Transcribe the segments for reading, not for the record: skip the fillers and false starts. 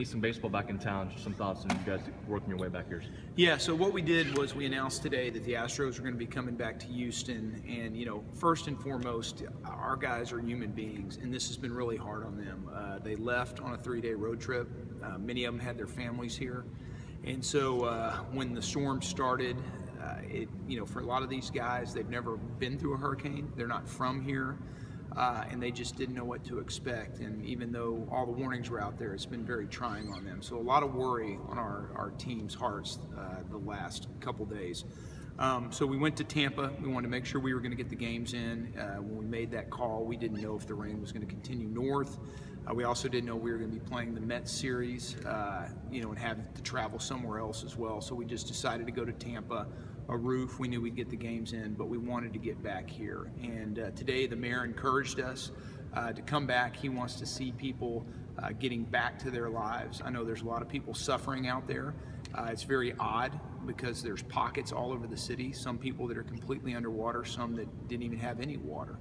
Some baseball back in town. Just some thoughts on you guys working your way back here. Yeah, so what we did was we announced today that the Astros are going to be coming back to Houston, and first and foremost, our guys are human beings, and this has been really hard on them. They left on a 3-day road trip. Many of them had their families here, and so when the storm started, for a lot of these guys, they've never been through a hurricane. They're not from here. And they just didn't know what to expect, and even though all the warnings were out there, it's been very trying on them. So a lot of worry on our team's hearts the last couple days. So we went to Tampa. We wanted to make sure we were going to get the games in. When we made that call, we didn't know if the rain was going to continue north. We also didn't know we were going to be playing the Mets series, and have to travel somewhere else as well. So we just decided to go to Tampa. A roof, we knew we'd get the games in, but we wanted to get back here. And today the mayor encouraged us to come back. He wants to see people getting back to their lives. I know there's a lot of people suffering out there. It's very odd because there's pockets all over the city. Some people that are completely underwater, some that didn't even have any water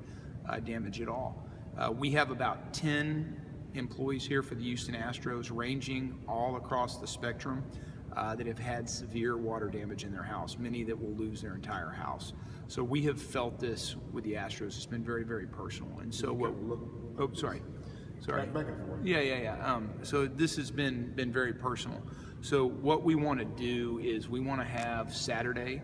damage at all. We have about 10 employees here for the Houston Astros, ranging all across the spectrum. That have had severe water damage in their house, many that will lose their entire house. So we have felt this with the Astros. It's been very, very personal. And so sorry. So this has been very personal. So what we want to do is we want to have Saturday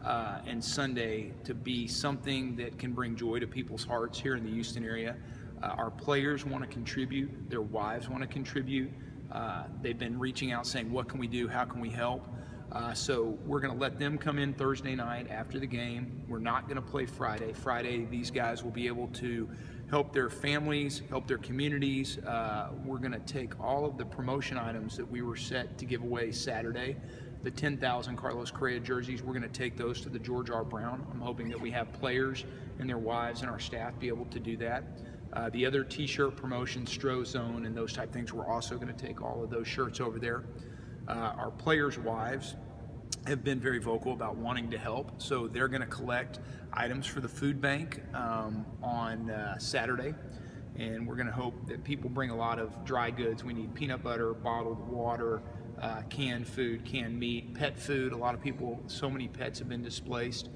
and Sunday to be something that can bring joy to people's hearts here in the Houston area. Our players want to contribute. Their wives want to contribute. They've been reaching out saying, what can we do? How can we help? So we're going to let them come in Thursday night after the game. We're not going to play Friday. Friday, these guys will be able to help their families, help their communities. We're going to take all of the promotion items that we were set to give away Saturday, the 10,000 Carlos Correa jerseys. We're going to take those to the George R. Brown. I'm hoping that we have players and their wives and our staff be able to do that. The other t-shirt promotions, Stro Zone and those type things, we're also going to take all of those shirts over there. Our players' wives have been very vocal about wanting to help, so they're going to collect items for the food bank on Saturday, and we're going to hope that people bring a lot of dry goods. We need peanut butter, bottled water, canned food, canned meat, pet food. A lot of people, so many pets have been displaced,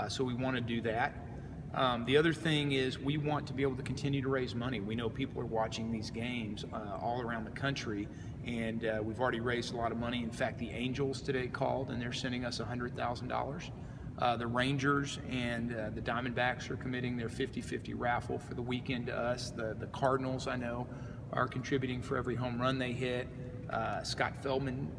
so we want to do that. The other thing is we want to be able to continue to raise money. We know people are watching these games all around the country, and we've already raised a lot of money. In fact, the Angels today called, and they're sending us $100,000. The Rangers and the Diamondbacks are committing their 50-50 raffle for the weekend to us. The Cardinals, I know, are contributing for every home run they hit. Scott Feldman,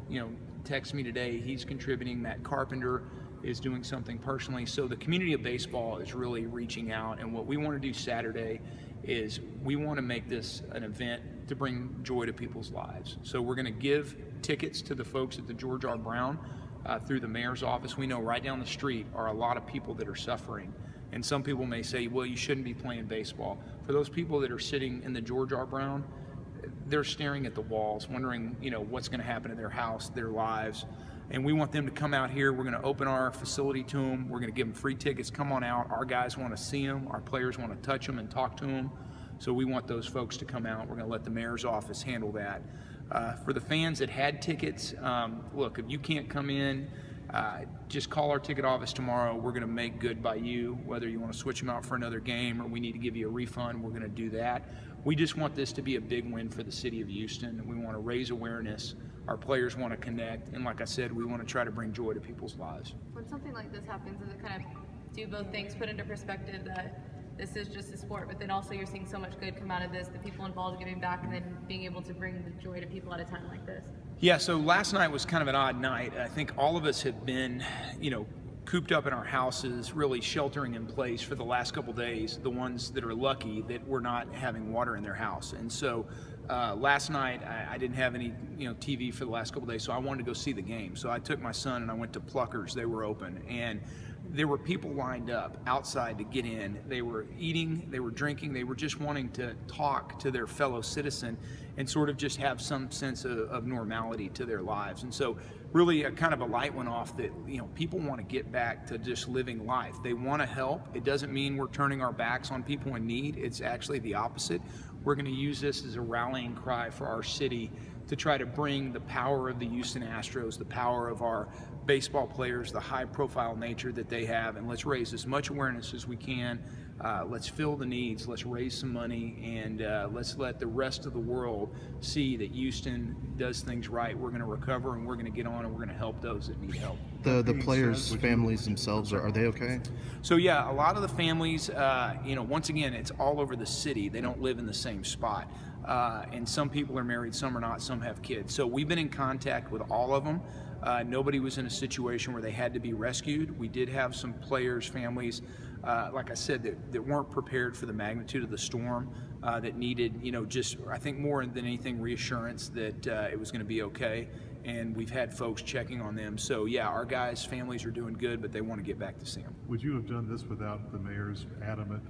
texted me today. He's contributing. Matt Carpenter is doing something personally. So the community of baseball is really reaching out, and what we want to do Saturday is we want to make this an event to bring joy to people's lives. So we're going to give tickets to the folks at the George R. Brown through the mayor's office. We know right down the street are a lot of people that are suffering, and some people may say, well, you shouldn't be playing baseball. For those people that are sitting in the George R. Brown, they're staring at the walls, wondering, what's going to happen to their house, their lives. And we want them to come out here. We're going to open our facility to them. We're going to give them free tickets. Come on out. Our guys want to see them. Our players want to touch them and talk to them. So we want those folks to come out. We're going to let the mayor's office handle that. For the fans that had tickets, look, if you can't come in, just call our ticket office tomorrow. We're going to make good by you, whether you want to switch them out for another game or we need to give you a refund. We're going to do that. We just want this to be a big win for the city of Houston. We want to raise awareness. Our players want to connect, and like I said, we want to try to bring joy to people's lives. When something like this happens, does it kind of do both things, put into perspective that this is just a sport, but then also you're seeing so much good come out of this, the people involved giving back, and then being able to bring the joy to people at a time like this? Yeah, so last night was kind of an odd night. I think all of us have been, cooped up in our houses, really sheltering in place for the last couple days, the ones that are lucky that we're not having water in their house. And so last night I didn't have any TV for the last couple days, so I wanted to go see the game. So I took my son and I went to Pluckers. They were open, and there were people lined up outside to get in. They were eating, they were drinking, they were just wanting to talk to their fellow citizen and sort of just have some sense of normality to their lives. And so really a kind of a light went off that people want to get back to just living life. They want to help. It doesn't mean we're turning our backs on people in need. It's actually the opposite. We're going to use this as a rallying cry for our city to try to bring the power of the Houston Astros, the power of our baseball players, the high-profile nature that they have, and let's raise as much awareness as we can. Let's fill the needs, let's raise some money, and let's let the rest of the world see that Houston does things right. We're going to recover, and we're going to get on, and we're going to help those that need help. The players' families themselves, are they okay? So yeah, a lot of the families, once again, it's all over the city. They don't live in the same spot. And some people are married, some are not, some have kids. So we've been in contact with all of them. Nobody was in a situation where they had to be rescued. We did have some players' families, like I said, that weren't prepared for the magnitude of the storm, that needed, just, I think more than anything, reassurance that it was going to be okay. And we've had folks checking on them. So yeah, our guys' families are doing good, but they want to get back to see them. Would you have done this without the mayor's adamant